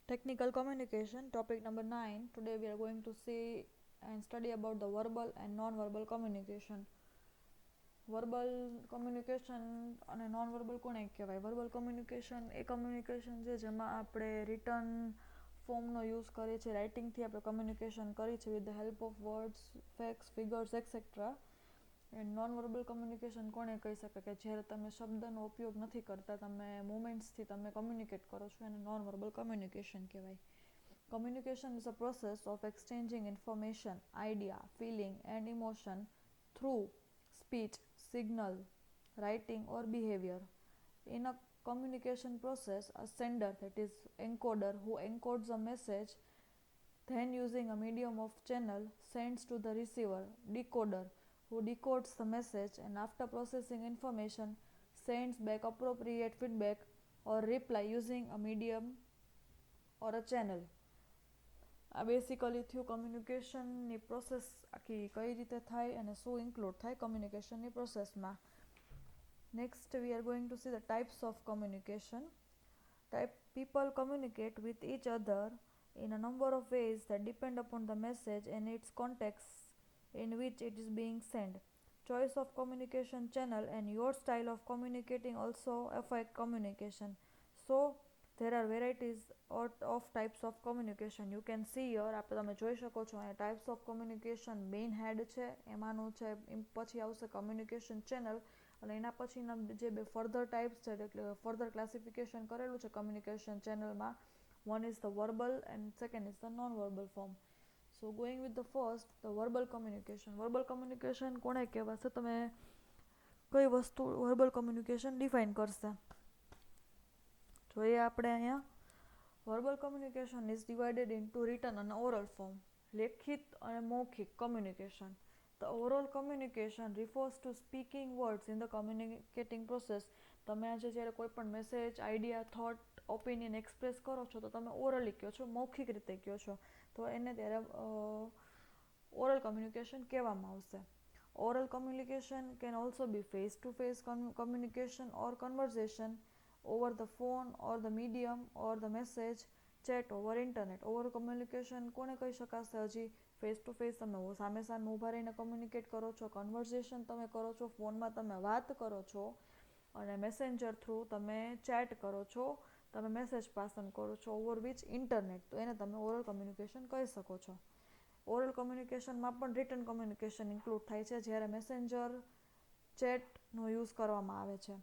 Technical communication, topic number 9. Today we are going to see and study about the verbal and non-verbal communication. Verbal communication અને non verbal કોને કહેવાય? Verbal communication એ communication છે જેમાં આપણે return ફોર્મનો use કરીએ છીએ, રાઇટિંગથી આપણે કમ્યુનિકેશન કરીએ છીએ with the help of words, facts, figures et cetera. And non verbal communication કોને કહી શકે કે જ્યારે તમે શબ્દનો ઉપયોગ નથી કરતા, તમે મુમેન્ટ્સથી તમે કમ્યુનિકેટ કરો છો, એને નોન વર્બલ કમ્યુનિકેશન કહેવાય. Communication is a process of exchanging information, idea, feeling and emotion through speech, signal, writing or behavior. In a communication process, a sender, that is encoder, who encodes a message, then using a medium of channel sends to the receiver, decoder, who decodes the message and after processing information sends back appropriate feedback or reply using a medium or a channel. આ basically થયું કમ્યુનિકેશનની process આખી કઈ રીતે થાય અને શું include થાય કમ્યુનિકેશનની પ્રોસેસમાં. Next we are going to see the types of communication. People communicate with each other in a number of ways that depend upon the message and its context in which it is being sent. Choice of communication channel and your style of communicating also affect communication. So there are varieties of types of communication. You can see here, આપણે તમે જોઈ શકો છો અહીંયા types of communication main head છે, એમાંનું છે, પછી આવશે communication channel અને એના પછીના જે બે further types છે એટલે further classification કરેલું છે communication channelમાં. One is the verbal and second is the non-verbal form. So going with the first, the verbal communication. Verbal communication કોને કહેવાશે? તમે કઈ વસ્તુ verbal communication define કરશે? જોઈએ આપણે અહીંયા. Verbal communication is divided into written and oral form. લેખિત અને મૌખિક communication. The oral communication refers to speaking words in the communicating process. તમે આજે જ્યારે કોઈ પણ message, idea, thought, opinion express કરો છો તો તમે ઓરલી કહો છો, મૌખિક રીતે કહો છો, તો એને ત્યારે ઓરલ કમ્યુનિકેશન કહેવામાં આવશે. Oral communication can also be face-to-face communication or conversation over the phone or the medium or the message chat over internet. Over communication કોને કહી શકાશે? હજી ફેસ ટુ ફેસ તમે સામે સામે ઊભા રહીને કમ્યુનિકેટ કરો છો, કન્વર્ઝેશન તમે કરો છો, ફોનમાં તમે વાત કરો છો અને મેસેન્જર થ્રુ તમે ચેટ કરો છો, તમે મેસેજ પાસન કરો છો ઓવર વિચ ઇન્ટરનેટ, તો એને તમે ઓરલ કમ્યુનિકેશન કહી શકો છો. ઓરલ કમ્યુનિકેશનમાં પણ રિટન કમ્યુનિકેશન ઇન્ક્લુડ થાય છે જ્યારે મેસેન્જર ચેટનો યુઝ કરવામાં આવે છે.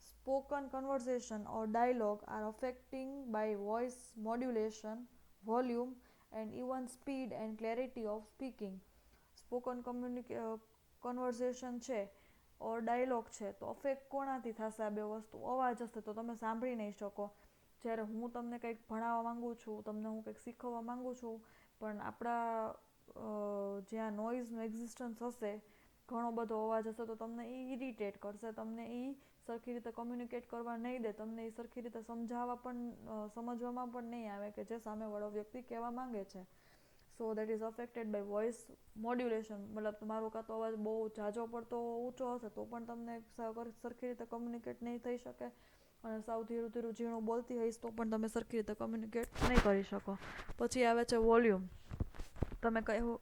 Spoken conversation or dialogue are affecting by voice modulation, volume and even speed and clarity of speaking. Spoken conversation છે or dialogue છે તો અફેક્ટ કોનાથી થશે? આ બે વસ્તુ અવાજ હશે તો તમે સાંભળી નહીં શકો. જ્યારે હું તમને કંઈક ભણાવવા માંગુ છું, તમને હું કંઈક શીખવવા માંગુ છું, પણ આપણા જ્યાં નોઇઝનું એક્ઝિસ્ટન્સ હશે, ઘણો બધો અવાજ હશે તો તમને એ ઇરિટેટ કરશે, તમને એ સરખી રીતે કમ્યુનિકેટ કરવા નહીં દે, તમને એ સરખી રીતે સમજવામાં પણ નહીં આવે કે જે સામેવાળો વ્યક્તિ કહેવા માંગે છે. So that is affected by voice modulation. મતલબ તમારો કાં તો અવાજ બહુ ઝાઝો પડતો ઊંચો હશે તો પણ તમને સરખી રીતે કમ્યુનિકેટ નહીં થઈ શકે અને સાવ ધીરું ધીરું ઝીણું બોલતી હોઈશ તો પણ તમે સરખી રીતે કમ્યુનિકેટ નહીં કરી શકો. પછી આવે છે વોલ્યુમ. તમે કયો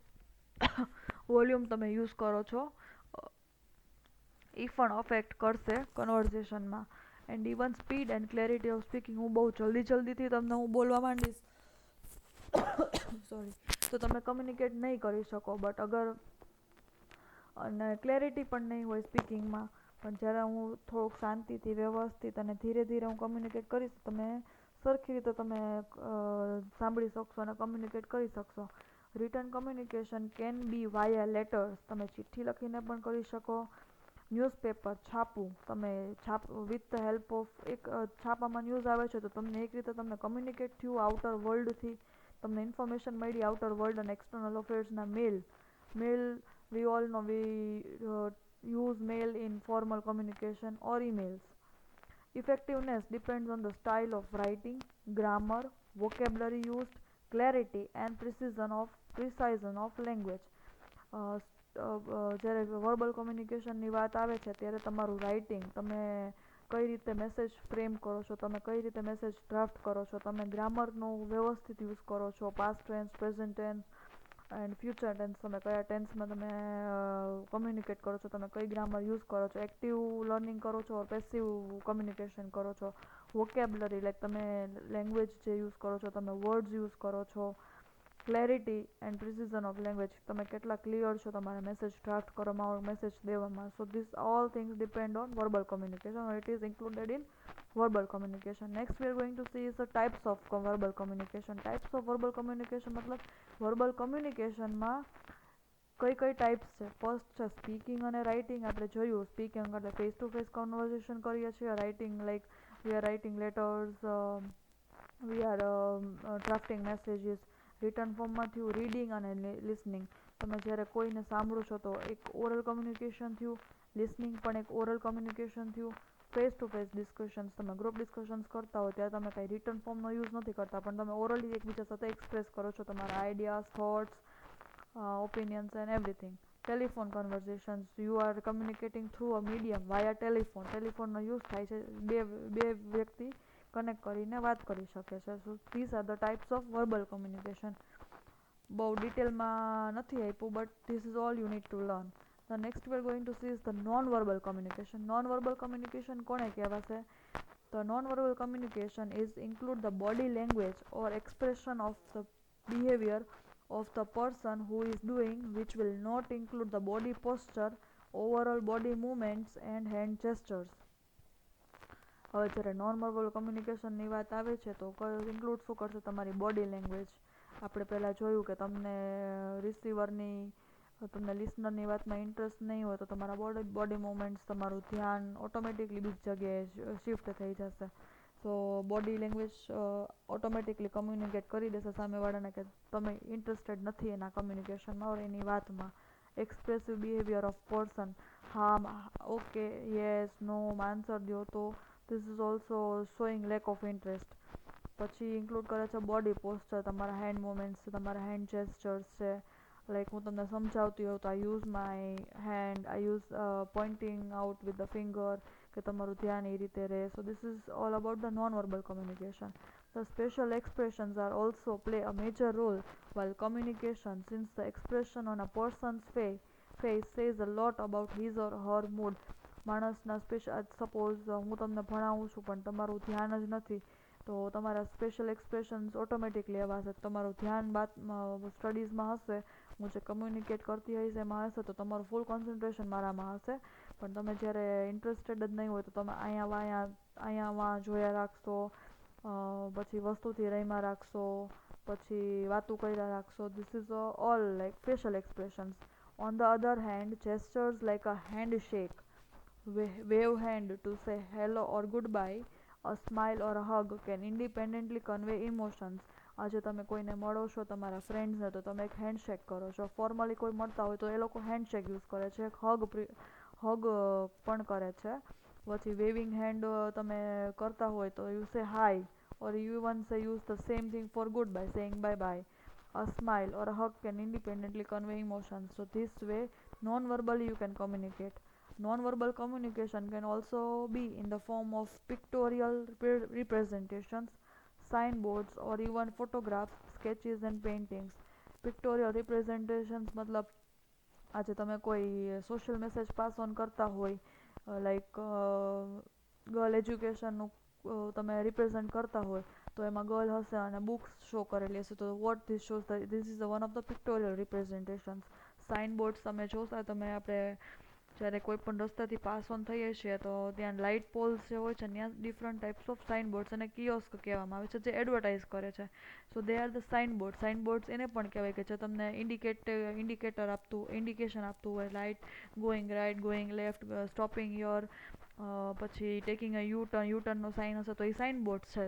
વોલ્યુમ તમે યુઝ કરો છો એ પણ અફેક્ટ કરશે કન્વર્ઝેશનમાં. And even speed and clarity of speaking. હું બહુ જલ્દીથી તમને હું બોલવા માંડીશ સોરી, તો તમે કમ્યુનિકેટ નહીં કરી શકો. બટ અગર અને ક્લેરિટી પણ નહીં હોય સ્પીકિંગમાં, પણ જ્યારે હું થોડુંક શાંતિથી, વ્યવસ્થિત અને ધીરે ધીરે હું કમ્યુનિકેટ કરીશ, તમે સરખી રીતે તમે સાંભળી શકશો અને કમ્યુનિકેટ કરી શકશો. Return communication can be via letters. તમે ચિઠ્ઠી લખીને પણ કરી શકો. ન્યૂઝપેપર, છાપવું, તમે વિથ ધ હેલ્પ ઓફ એક છાપામાં ન્યૂઝ આવે છે તો તમને એક રીતે તમને કમ્યુનિકેટ થયું આઉટર વર્લ્ડથી, તમને ઇન્ફોર્મેશન મળી આઉટર વર્લ્ડ અને એક્સટર્નલ અફેર્સના. Mail we all know we use mail in formal communication or emails. Effectiveness depends on the style of writing, grammar, vocabulary used, clarity and precision of language. જ્યારે verbal કમ્યુનિકેશનની વાત આવે છે ત્યારે તમારું writing, તમે કઈ રીતે મેસેજ ફ્રેમ કરો છો, તમે કઈ રીતે મેસેજ ડ્રાફ્ટ કરો છો, તમે ગ્રામરનો વ્યવસ્થિત યુઝ કરો છો, past tense, present tense and future tense, તમે કયા ટેન્સમાં તમે કમ્યુનિકેટ કરો છો, તમે કઈ ગ્રામર યુઝ કરો છો, એક્ટિવ લર્નિંગ કરો છો પેસિવ કમ્યુનિકેશન કરો છો, વોકેબ્યુલરી લાઈક તમે લેંગ્વેજ જે યુઝ કરો છો, તમે વર્ડ્સ યુઝ કરો છો, clarity and precision of language, તમે કેટલા ક્લિયર છો તમારા મેસેજ ડ્રાફ્ટ કરવામાં or મેસેજ દેવામાં. So this all things depend on verbal communication or it is included in verbal communication. Next we are going to see is the types of verbal communication. Types of verbal communication મતલબ verbal communication માં કઈ types છે. First છે speaking અને writing. આપણે જોયું speaking એટલે face to face conversion કરીએ છીએ. Writing like we are writing letters, we are drafting messages. Return ફોર્મમાં થયું રીડિંગ અને લિસનિંગ. તમે જ્યારે કોઈને સાંભળો છો તો એક ઓરલ કમ્યુનિકેશન થયું, લિસનિંગ પણ એક ઓરલ કમ્યુનિકેશન થયું. ફેસ ટુ ફેસ ડિસ્કશન્સ, તમે ગ્રુપ ડિસ્કશન્સ કરતા હો ત્યારે તમે કાંઈ રિટર્ન ફોર્મનો યુઝ નથી કરતા, પણ તમે ઓરલી એકબીજા સાથે એક્સપ્રેસ કરો છો તમારા ideas, thoughts, opinions and everything. Telephone conversations, you are communicating through a medium via telephone. ટેલિફોનનો યુઝ થાય છે, બે વ્યક્તિ કનેક્ટ કરીને વાત કરી શકે છે. સો these are the types of verbal communication. બહુ ડિટેલમાં નથી આપ્યું but this is all you need to learn. The next we are going to see is the non-verbal communication. Non-verbal communication કોને કહેવાશે? The non-verbal communication is include the body language or expression of the behavior of the person who is doing, which will not include the body posture, overall body movements and hand gestures. હવે જ્યારે non verbal કમ્યુનિકેશનની વાત આવે છે તો include શું કરશે? તમારી body language. આપણે પહેલાં જોયું કે તમને રિસીવરની, તમને લિસનરની વાતમાં ઇન્ટરેસ્ટ નહીં હોય તો તમારા બોડી મૂવમેન્ટ્સ, તમારું ધ્યાન ઓટોમેટિકલી બીજી જગ્યાએ શિફ્ટ થઈ જશે. સો બોડી લેંગ્વેજ ઓટોમેટિકલી કમ્યુનિકેટ કરી દેશે સામેવાળાને કે તમે ઇન્ટરેસ્ટેડ નથી એના કમ્યુનિકેશનમાં ઓર એની વાતમાં. એક્સપ્રેસિવ બિહેવિયર ઓફ પર્સન, હા, ઓકે, યસ, નો આન્સર દો તો this is also showing lack of interest. પછી ઇન્ક્લુડ કરે છે બોડી પોસ્ચર, તમારા હેન્ડ મુવમેન્ટ્સ છે, તમારા હેન્ડ જેસ્ચર્સ છે. લાઈક હું તમને સમજાવતી હોઉં તો I use my hand, I use pointing out with the finger, કે તમારું ધ્યાન એ રીતે રહે. So this is all about the non verbal communication. The special expressions are also play a major role while communication, since the expression on a person's face says a lot about his or her mood. માણસના suppose હું તમને ભણાવું છું પણ તમારું ધ્યાન જ નથી તો તમારા સ્પેશિયલ એક્સપ્રેશન્સ ઓટોમેટિકલી એવા હશે. તમારું ધ્યાન સ્ટડીઝમાં હશે, હું જે કમ્યુનિકેટ કરતી હોઈશ એમાં હશે તો તમારું ફૂલ કોન્સન્ટ્રેશન મારામાં હશે. પણ તમે જ્યારે ઇન્ટરેસ્ટેડ જ નહીં હોય તો તમે અહીંયા જોયા રાખશો, પછી વસ્તુથી રહીમાં રાખશો, પછી વાતું કર્યા રાખશો. This is all like facial expressions. On the other hand, gestures like a handshake, wave hand to say hello or goodbye, a smile or a hug can independently convey emotions. આજે તમે કોઈને મળો છો તમારા ફ્રેન્ડ્સને તો તમે એક હેન્ડશેક કરો છો. ફોર્મલી કોઈ મળતા હોય તો એ લોકો હેન્ડશેક યુઝ કરે છે, એક હગ પણ કરે છે. પછી વેવિંગ હેન્ડ તમે કરતા હોય તો you say hi or you even say use the same thing for goodbye, saying bye bye. A smile or a hug can independently convey emotions. So this way non-verbally you can communicate. Non-verbal communication can also be in the form of pictorial representations, signboards or even photographs, sketches and paintings. Pictorial representations મતલબ આજે તમે કોઈ social message pass on કરતા હોય, like girl એજ્યુકેશનનું તમે represent કરતા હોય તો એમાં ગર્લ હશે અને બુક્સ શો કરેલી હશે તો what this shows, this is one of the pictorial representations. Signboards તમે જોશો, તમે આપણે જ્યારે કોઈ પણ રસ્તાથી પાસ ઓન થઈએ છીએ તો ત્યાં લાઇટ પોલ્સ જે હોય છે ત્યાં ડિફરન્ટ ટાઈપ્સ ઓફ સાઇનબોર્ડ્સ અને કિયોસ્ક કહેવામાં આવે છે જે એડવર્ટાઇઝ કરે છે. So they are the signboard. Signboards એને પણ કહેવાય કે જે તમને ઇન્ડિકેશન આપતું હોય, light going right, going left, stopping your, પછી ટેકિંગ અ યુટર્નનો સાઇન હશે તો એ સાઇનબોર્ડ્સ છે.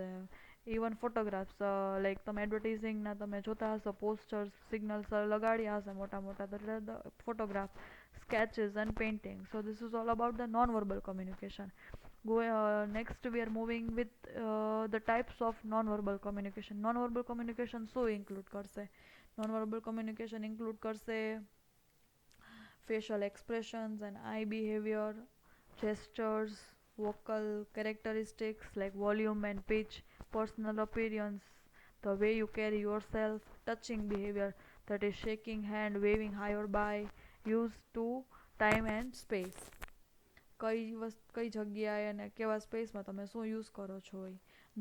ઇવન ફોટોગ્રાફ્સ, લાઈક તમે એડવર્ટાઇઝિંગના તમે જોતા હશો પોસ્ટર્સ, સિગ્નલ્સ લગાડ્યા હશે મોટા મોટા, photograph, sketches and painting. So this is all about the non-verbal communication. Next we are moving with the types of non-verbal communication. Non-verbal communication શું include કરશે? Non-verbal communication include કરશે facial expressions and eye behavior, gestures, vocal characteristics like volume and pitch, personal appearance, the way you carry yourself, touching behavior, that is shaking hand, waving high or by, used to time and space. કઈ જગ્યાએ અને કેવા સ્પેસમાં તમે શું use કરો છો એ.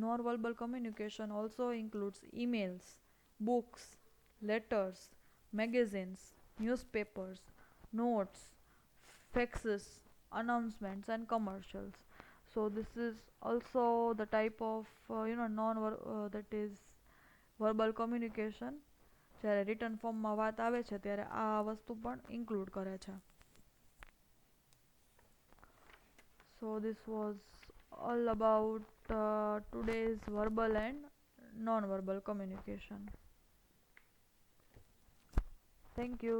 Non verbal communication also includes emails, books, letters, magazines, newspapers, notes, faxes, announcements, and commercials. So this is also the type of that is verbal communication. જ્યારે રિટર્ન ફોર્મમાં વાત આવે છે ત્યારે આ વસ્તુ પણ ઇન્ક્લુડ કરે છે. So this was all about today's verbal and non-verbal communication. Thank you.